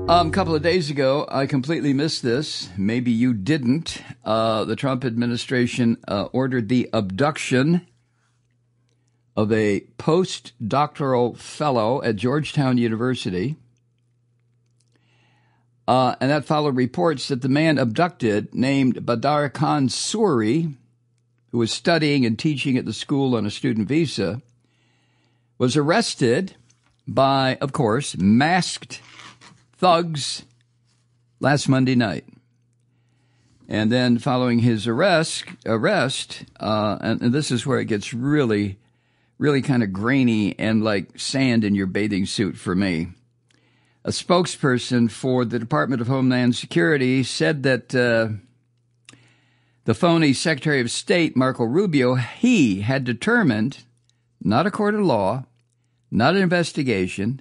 A couple of days ago, I completely missed this. Maybe you didn't. The Trump administration ordered the abduction of a postdoctoral fellow at Georgetown University. And that followed reports that the man abducted, named Badar Khan Suri, who was studying and teaching at the school on a student visa, was arrested by, of course, masked thugs last Monday night. And then following his arrest, and this is where it gets really kind of grainy and like sand in your bathing suit for me. A spokesperson for the Department of Homeland Security said that the phony Secretary of State, Marco Rubio, he had determined, not a court of law, not an investigation,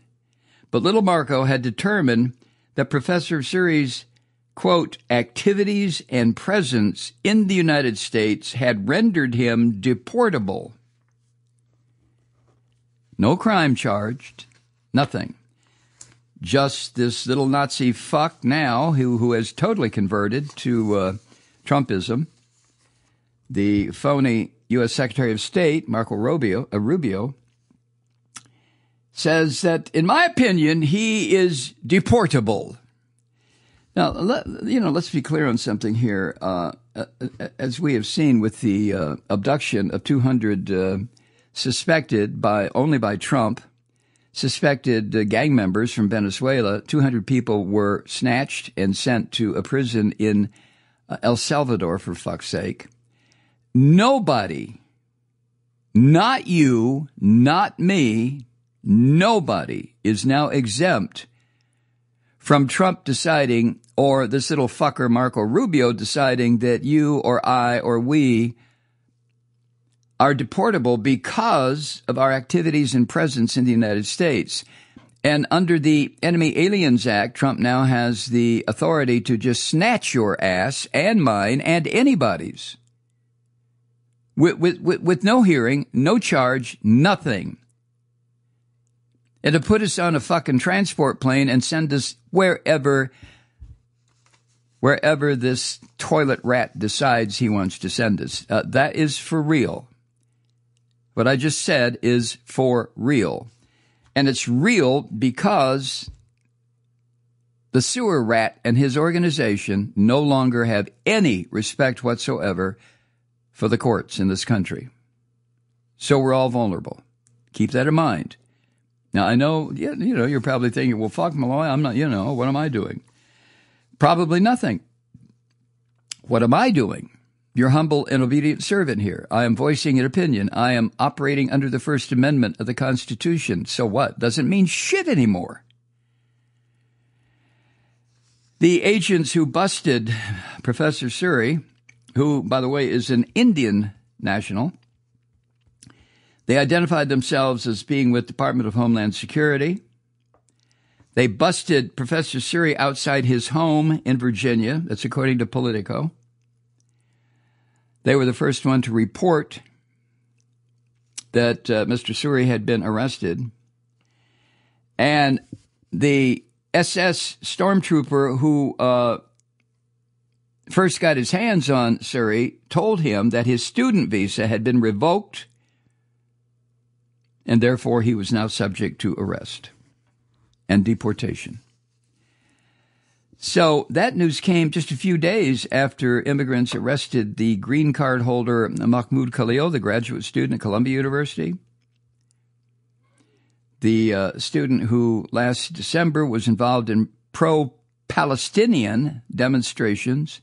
but little Marco had determined that Professor Suri's, quote, activities and presence in the United States had rendered him deportable. No crime charged, nothing. Just this little Nazi fuck now who has totally converted to Trumpism. The phony U.S. Secretary of State, Marco Rubio, says that, in my opinion, he is deportable. Now, let's be clear on something here. As we have seen with the abduction of 200 suspected only by Trump, suspected gang members from Venezuela, 200 people were snatched and sent to a prison in El Salvador, for fuck's sake. Nobody, not you, not me, nobody is now exempt from Trump deciding, or this little fucker Marco Rubio deciding, that you or I or we are deportable because of our activities and presence in the United States. And under the Enemy Aliens Act, Trump now has the authority to just snatch your ass and mine and anybody's with no hearing, no charge, nothing. And to put us on a fucking transport plane and send us wherever this toilet rat decides he wants to send us. That is for real. What I just said is for real. And it's real because the sewer rat and his organization no longer have any respect whatsoever for the courts in this country. So we're all vulnerable. Keep that in mind. Now, I know, you're probably thinking, well, fuck, Malloy, I'm not, what am I doing? Probably nothing. What am I doing? Your humble and obedient servant here. I am voicing an opinion. I am operating under the First Amendment of the Constitution. So what? Doesn't mean shit anymore. The agents who busted Professor Suri, who, by the way, is an Indian national, they identified themselves as being with Department of Homeland Security. They busted Professor Suri outside his home in Virginia. That's according to Politico. They were the first one to report that Mr. Suri had been arrested. And the SS stormtrooper who first got his hands on Suri told him that his student visa had been revoked, and therefore he was now subject to arrest and deportation. So that news came just a few days after immigrants arrested the green card holder Mahmoud Khalil, the graduate student at Columbia University, the student who last December was involved in pro-Palestinian demonstrations,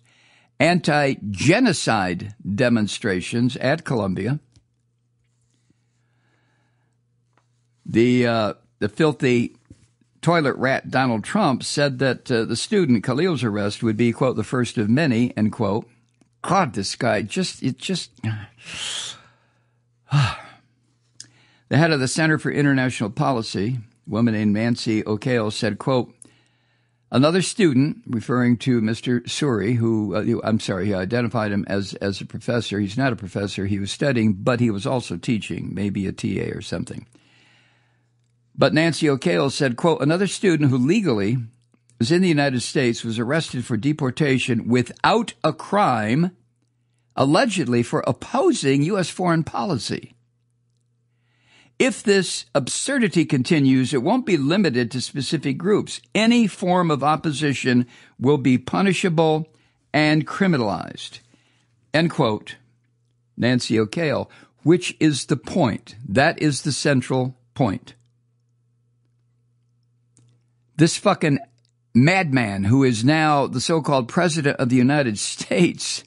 anti-genocide demonstrations at Columbia. The filthy toilet rat Donald Trump said that the student Khalil's arrest would be, quote, the first of many, end quote. God, this guy the head of the Center for International Policy, a woman named Nancy O'Kale, said, quote, another student, referring to Mr. Suri, he identified him as a professor. He's not a professor. He was studying, but he was also teaching, maybe a TA or something. But Nancy O'Kale said, quote, another student who legally was in the United States, was arrested for deportation without a crime, allegedly for opposing U.S. foreign policy. If this absurdity continues, it won't be limited to specific groups. Any form of opposition will be punishable and criminalized. End quote. Nancy O'Kale, which is the point. That is the central point. This fucking madman who is now the so-called president of the United States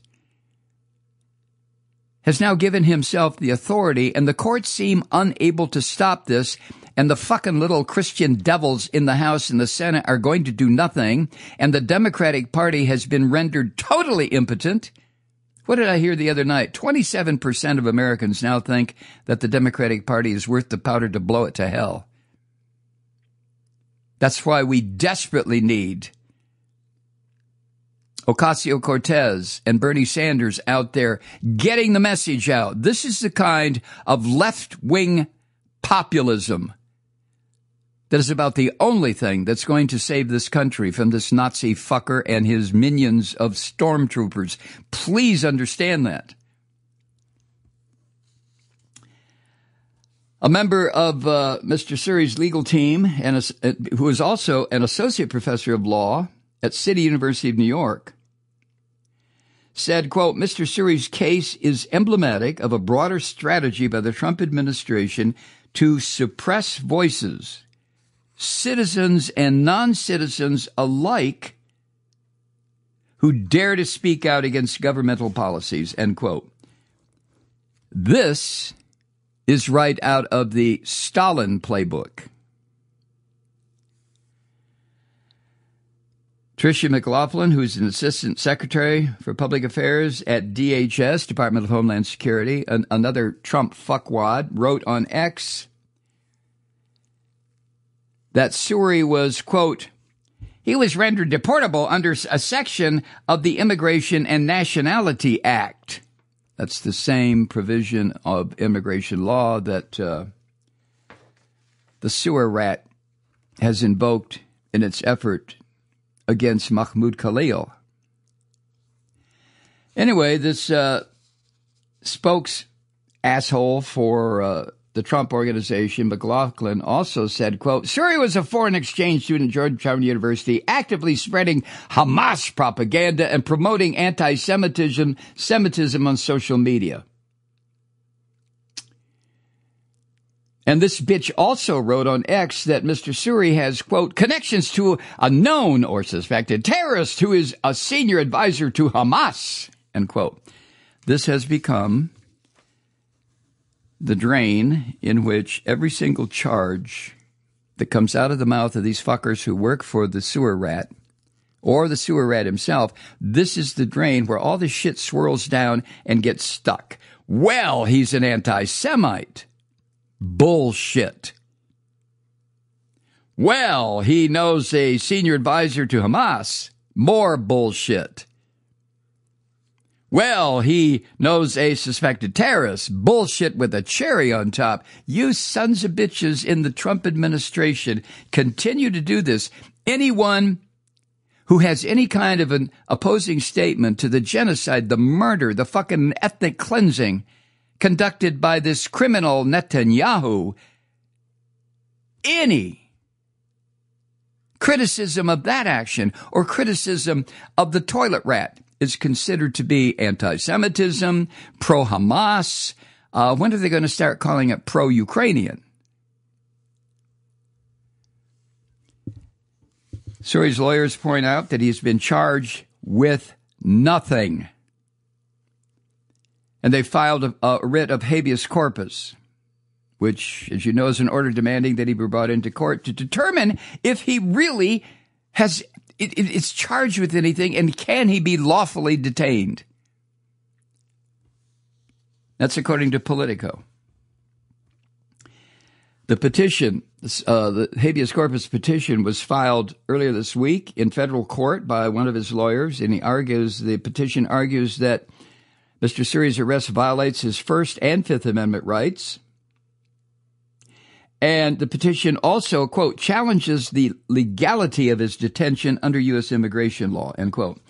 has now given himself the authority, and the courts seem unable to stop this, and the fucking little Christian devils in the House and the Senate are going to do nothing, and the Democratic Party has been rendered totally impotent. What did I hear the other night? 27% of Americans now think that the Democratic Party is worth the powder to blow it to hell. That's why we desperately need Ocasio-Cortez and Bernie Sanders out there getting the message out. This is the kind of left-wing populism that is about the only thing that's going to save this country from this Nazi fucker and his minions of stormtroopers. Please understand that. A member of Mr. Suri's legal team, who is also an associate professor of law at City University of New York, said, quote, Mr. Suri's case is emblematic of a broader strategy by the Trump administration to suppress voices, citizens and non-citizens alike, who dare to speak out against governmental policies, end quote. This is right out of the Stalin playbook. Tricia McLaughlin, who's an assistant secretary for public affairs at DHS, Department of Homeland Security, another Trump fuckwad, wrote on X that Suri was, quote, he was rendered deportable under a section of the Immigration and Nationality Act. That's the same provision of immigration law that the sewer rat has invoked in its effort against Mahmoud Khalil. Anyway, this spokes asshole for the Trump organization, McLaughlin, also said, quote, Suri was a foreign exchange student at Georgetown University, actively spreading Hamas propaganda and promoting anti-Semitism on social media. And this bitch also wrote on X that Mr. Suri has, quote, connections to a known or suspected terrorist who is a senior advisor to Hamas, end quote. This has become the drain in which every single charge that comes out of the mouth of these fuckers who work for the sewer rat or the sewer rat himself, this is the drain where all this shit swirls down and gets stuck. Well, he's an anti-Semite. Bullshit. Well, he knows a senior advisor to Hamas. More bullshit. Well, he knows a suspected terrorist. Bullshit with a cherry on top. You sons of bitches in the Trump administration continue to do this. Anyone who has any kind of an opposing statement to the genocide, the murder, the fucking ethnic cleansing conducted by this criminal Netanyahu, any criticism of that action or criticism of the toilet rat is considered to be anti-Semitism, pro-Hamas. When are they going to start calling it pro-Ukrainian? Suri's lawyers point out that he's been charged with nothing. And they filed a writ of habeas corpus, which, as you know, is an order demanding that he be brought into court to determine if he really has it's charged with anything and can he be lawfully detained. That's according to Politico. The petition, the habeas corpus petition, was filed earlier this week in federal court by one of his lawyers, and the petition argues that Mr. Suri's arrest violates his First and Fifth Amendment rights, And the petition also, quote, challenges the legality of his detention under U.S. immigration law, end quote.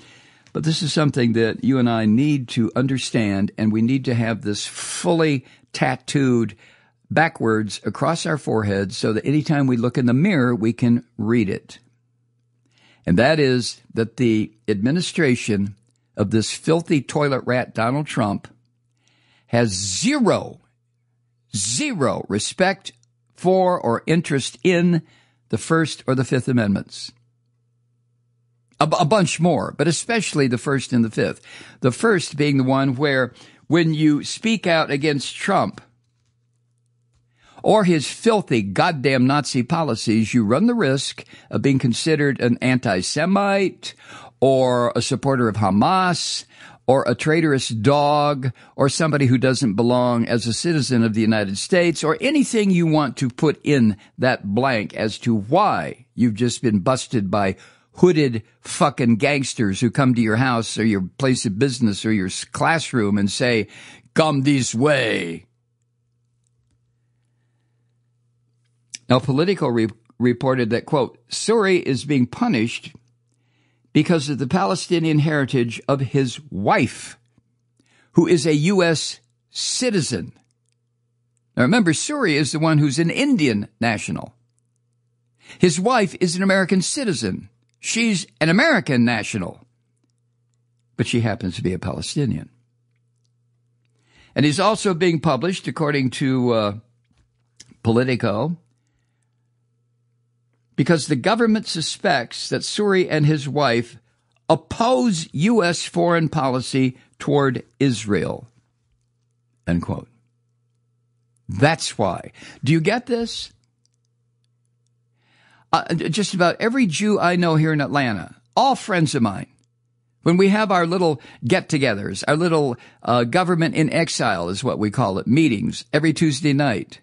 But this is something that you and I need to understand, and we need to have this fully tattooed backwards across our foreheads so that anytime we look in the mirror, we can read it. And that is that the administration of this filthy toilet rat Donald Trump has zero respect for or interest in the First or the Fifth Amendments. A bunch more, but especially the First and the Fifth. The first being the one where when you speak out against Trump or his filthy goddamn Nazi policies, you run the risk of being considered an anti-Semite or a supporter of Hamas or a traitorous dog or somebody who doesn't belong as a citizen of the United States, or anything you want to put in that blank as to why you've just been busted by hooded fucking gangsters who come to your house or your place of business or your classroom and say, come this way. Now, Politico reported that, quote, Suri is being punished because of the Palestinian heritage of his wife, who is a U.S. citizen. Now, remember, Suri is the one who's an Indian national. His wife is an American citizen. She's an American national, but she happens to be a Palestinian. And he's also being published, according to Politico, because the government suspects that Suri and his wife oppose U.S. foreign policy toward Israel, end quote. That's why. Do you get this? Just about every Jew I know here in Atlanta, all friends of mine, when we have our little get-togethers, our little government in exile is what we call it, meetings every Tuesday night.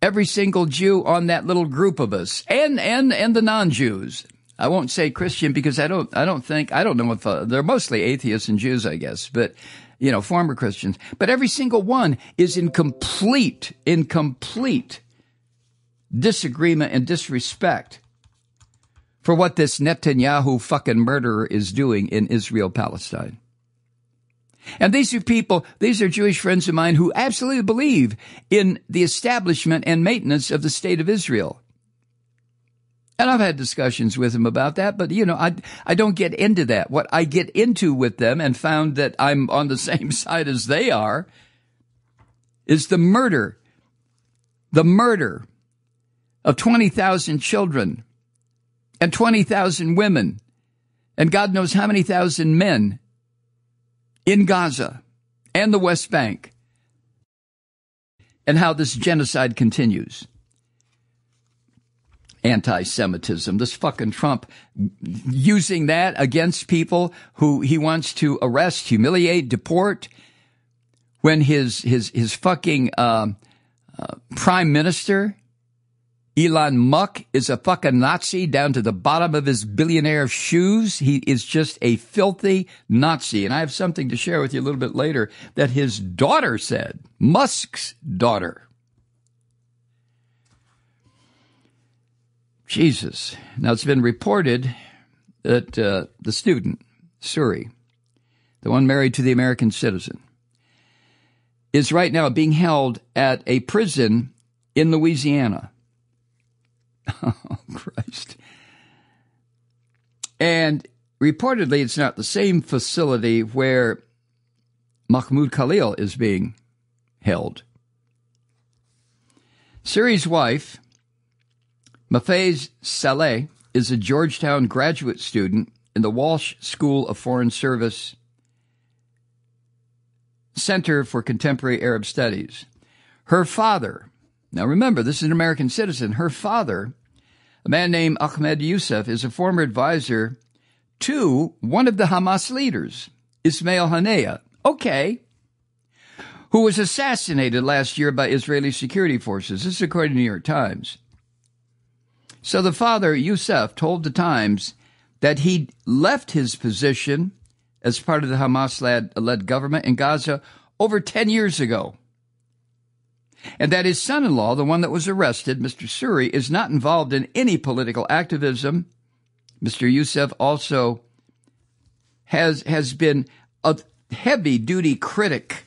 Every single Jew on that little group of us, and the non-Jews. I won't say Christian because I don't know if they're mostly atheists and Jews, I guess, but former Christians. But every single one is in complete disagreement and disrespect for what this Netanyahu fucking murderer is doing in Israel-Palestine. And these are Jewish friends of mine who absolutely believe in the establishment and maintenance of the state of Israel. And I've had discussions with them about that, but, I don't get into that. What I get into with them, and found that I'm on the same side as they are, is the murder of 20,000 children and 20,000 women and God knows how many thousand men in Gaza and the West Bank, and how this genocide continues. Anti-Semitism, this fucking Trump using that against people who he wants to arrest, humiliate, deport, when his fucking prime minister, Elon Musk, is a fucking Nazi down to the bottom of his billionaire shoes. He is just a filthy Nazi. And I have something to share with you a little bit later that his daughter said, Musk's daughter. Jesus. Now, it's been reported that the student, Suri, the one married to the American citizen, is right now being held at a prison in Louisiana. Oh, Christ. And reportedly, it's not the same facility where Mahmoud Khalil is being held. Suri's wife, Mafez Saleh, is a Georgetown graduate student in the Walsh School of Foreign Service Center for Contemporary Arab Studies. Her father, now remember, this is an American citizen. Her father, a man named Ahmed Youssef, is a former advisor to one of the Hamas leaders, Ismail Haniyeh, who was assassinated last year by Israeli security forces. This is according to the New York Times. So the father, Youssef, told the Times that he left his position as part of the Hamas-led government in Gaza over 10 years ago. and that his son-in-law, the one that was arrested, Mr. Suri, is not involved in any political activism. Mr. Youssef also has been a heavy-duty critic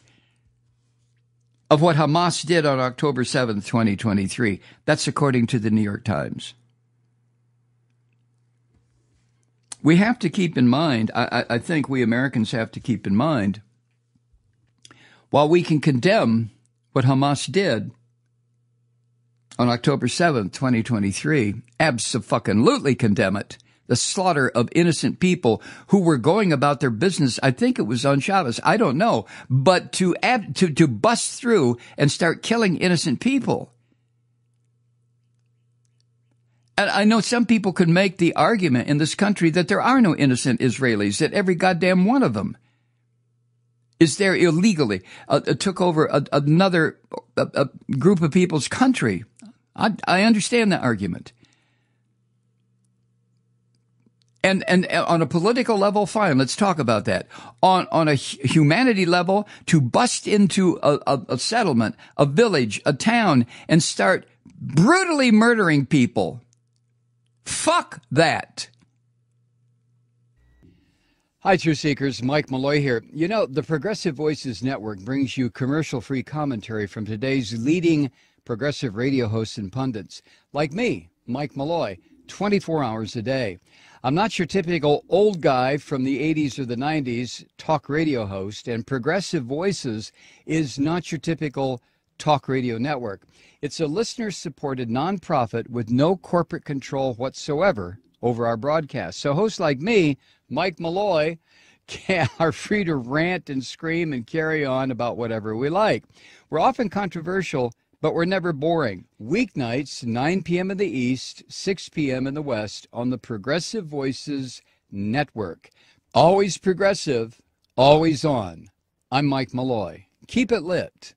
of what Hamas did on October 7th, 2023. That's according to the New York Times. We have to keep in mind, I think we Americans have to keep in mind, while we can condemn what Hamas did on October 7th, 2023, abso-fucking-lutely condemn it, the slaughter of innocent people who were going about their business. I think it was on Shabbos. I don't know. But to bust through and start killing innocent people. And I know some people could make the argument in this country that there are no innocent Israelis, that every goddamn one of them is there illegally, took over another group of people's country. I understand that argument. And on a political level, fine, let's talk about that. On a humanity level, to bust into a settlement, a village, a town, and start brutally murdering people, fuck that. Hi, Truth Seekers. Mike Malloy here. You know, the Progressive Voices Network brings you commercial-free commentary from today's leading progressive radio hosts and pundits, like me, Mike Malloy, 24 hours a day. I'm not your typical old guy from the 80s or the 90s talk radio host, and Progressive Voices is not your typical talk radio network. It's a listener-supported nonprofit with no corporate control whatsoever over our broadcast. So hosts like me, Mike Malloy, are free to rant and scream and carry on about whatever we like. We're often controversial, but we're never boring. Weeknights, 9 p.m. in the East, 6 p.m. in the West on the Progressive Voices Network. Always progressive, always on. I'm Mike Malloy. Keep it lit.